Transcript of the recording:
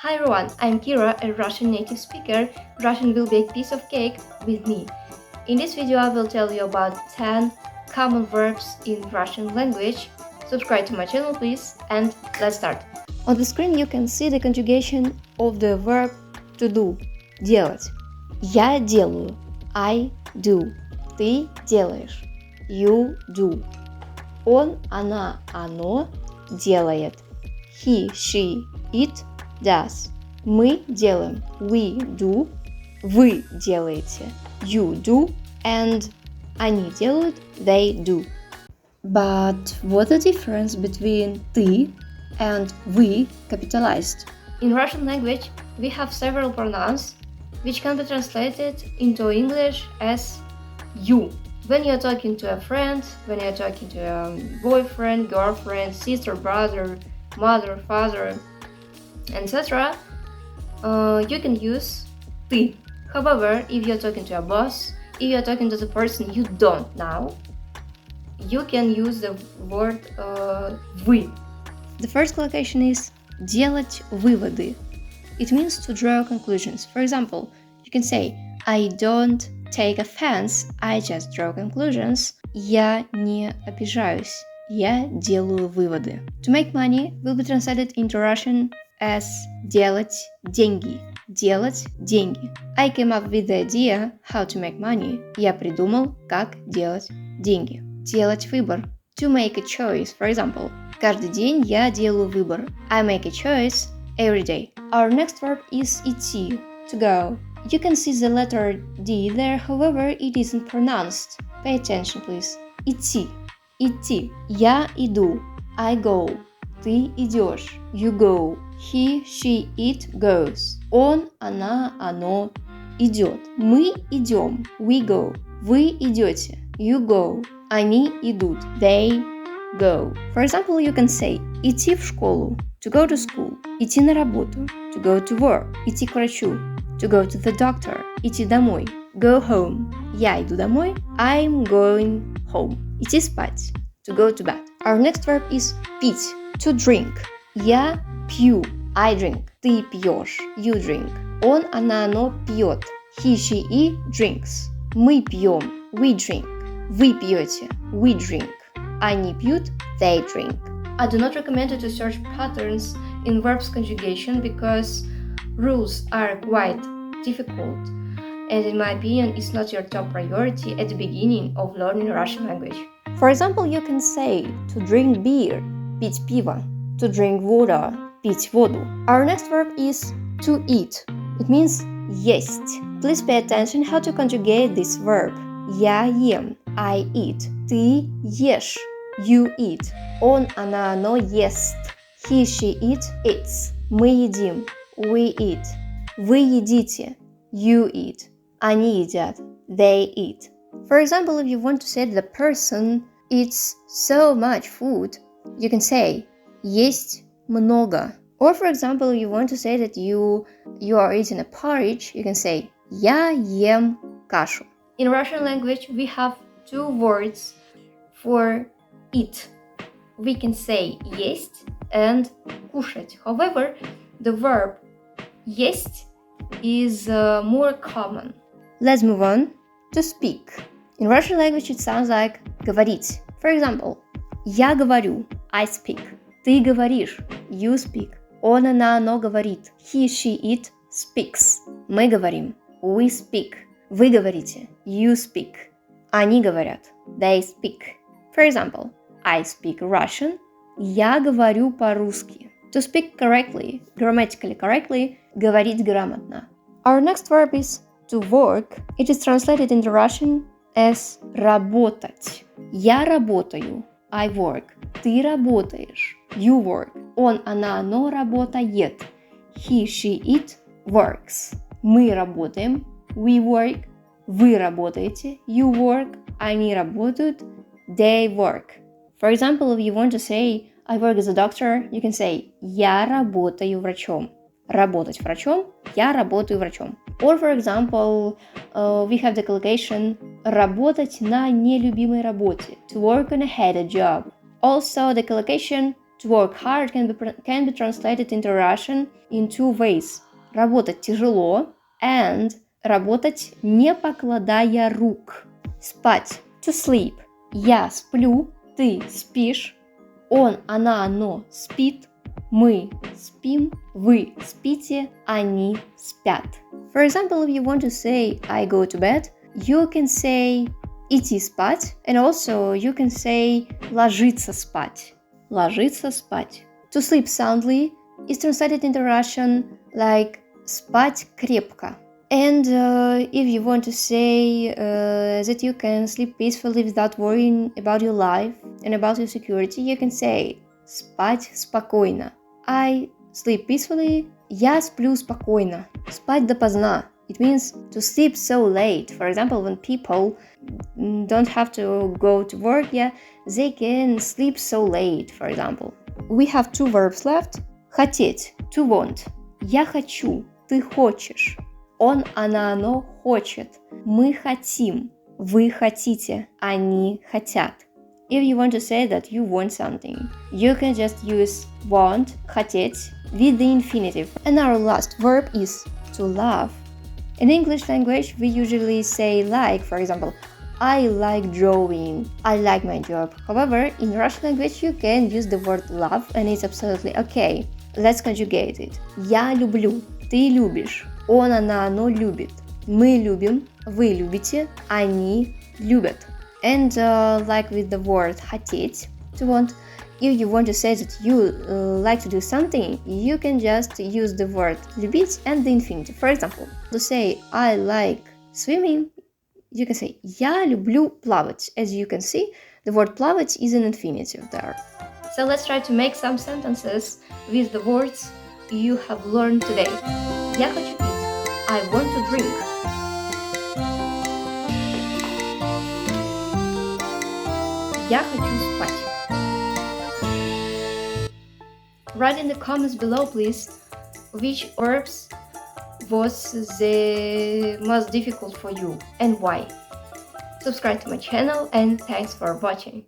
Hi everyone, I'm Kira, a Russian native speaker. Russian will be a piece of cake with me. In this video, I will tell you about 10 common verbs in Russian language. Subscribe to my channel, please, and let's start. On the screen, you can see the conjugation of the verb to do, делать. Я делаю, I do. Ты делаешь, you do. Он, она, оно делает. He, she, it does. Мы делаем, we do. Вы делаете, you do. And они делают, they do. But what the difference between ты and вы capitalized? In Russian language, we have several pronouns which can be translated into English as you. When you're talking to a friend, when you're talking to a boyfriend, girlfriend, sister, brother, mother, father, etc., you can use ты. However, if you're talking to a boss, if you're talking to the person you don't know, you can use the word вы. The first location is делать выводы. It means to draw conclusions. For example, you can say I don't take offense, I just draw conclusions. Я не обижаюсь, я делаю выводы. To make money will be translated into Russian as делать деньги. Делать деньги. I came up with the idea how to make money. Я придумал, как делать деньги. Делать выбор. To make a choice. For example, каждый день я делаю выбор. I make a choice every day. Our next verb is идти. To go. You can see the letter D there, however, it isn't pronounced. Pay attention, please. Идти. Идти. Я иду. I go. Ты идешь. You go. He, she, it goes. Он, она, оно идет. Мы идем. We go. Вы идете. You go. Они идут. They go. For example, you can say идти в школу. To go to school. Идти на работу. To go to work. Идти к врачу. To go to the doctor. Идти домой. Go home. Я иду домой. I'm going home. Идти спать. To go to bed. Our next verb is пить. To drink. Я пью. I drink. Ты пьешь. You drink. Он, она, оно пьет. He, she, it drinks. Мы пьем. We drink. Вы пьете. We drink. Они пьют. They drink. I do not recommend you to search patterns in verbs conjugation because rules are quite difficult, and in my opinion, it's not your top priority at the beginning of learning Russian language. For example, you can say to drink beer, пить пиво, to drink water, пить воду. Our next verb is to eat. It means есть. Please pay attention how to conjugate this verb. Я ем, I eat. Ты ешь, you eat. Он, она, оно ест. He, she, it eats. Мы едим, we eat. Вы едите, you eat. Они едят, they eat. For example, if you want to say that the person eats so much food, you can say есть много. Or for example, if you want to say that you are eating a porridge, you can say я ем кашу. In Russian language, we have two words for eat. We can say есть and кушать. However, the verb есть is more common. Let's move on to speak. In Russian language, it sounds like говорить. For example, я говорю, I speak. Ты говоришь, you speak. Он, она, оно говорит. He, she, it speaks. Мы говорим, we speak. Вы говорите, you speak. Они говорят, they speak. For example, I speak Russian. Я говорю по-русски. To speak correctly, grammatically correctly, говорить грамотно. Our next verb is to work. It is translated into Russian as работать. Я работаю, I work. Ты работаешь, you work. Он, она, оно работает. He, she, it works. Мы работаем, we work. Вы работаете, you work. Они работают, they work. For example, if you want to say I work as a doctor, you can say я работаю врачом. Работать врачом, я работаю врачом. Or for example, we have the collocation работать на нелюбимой работе. To work on a hated job. Also the collocation To work hard can be translated into Russian in two ways. Работать тяжело and работать не покладая рук. Спать. To sleep. Я сплю, ты спишь. Он, она, оно спит. Мы спим, вы спите, они спят. For example, if you want to say I go to bed, you can say идти спать, and also you can say ложиться спать. Ложиться спать. To sleep soundly is translated into Russian like спать крепко. And if you want to say that you can sleep peacefully without worrying about your life and about your security, you can say спать спокойно. I sleep peacefully. Я сплю спокойно. Спать допоздна. It means to sleep so late. For example, when people don't have to go to work, they can sleep so late, for example. We have two verbs left. Хотеть, to want. Я хочу, ты хочешь. Он, она, оно хочет. Мы хотим. Вы хотите. Они хотят. If you want to say that you want something, you can just use want, хотеть, with the infinitive. And our last verb is to love. In English language, we usually say like, for example, I like drawing, I like my job. However, in Russian language, you can use the word love and it's absolutely okay. Let's conjugate it. Я люблю, ты любишь. Он, она, оно любит. Мы любим, вы любите, они любят. And like with the word хотеть, to want, if you want to say that you like to do something, you can just use the word любить and the infinitive. For example, to say I like swimming, you can say я люблю плавать. As you can see, the word плавать is an infinitive there. So let's try to make some sentences with the words you have learned today. Я хочу пить. I want to drink. Я хочу спать. Write in the comments below, please, which verbs was the most difficult for you and why. Subscribe to my channel and thanks for watching.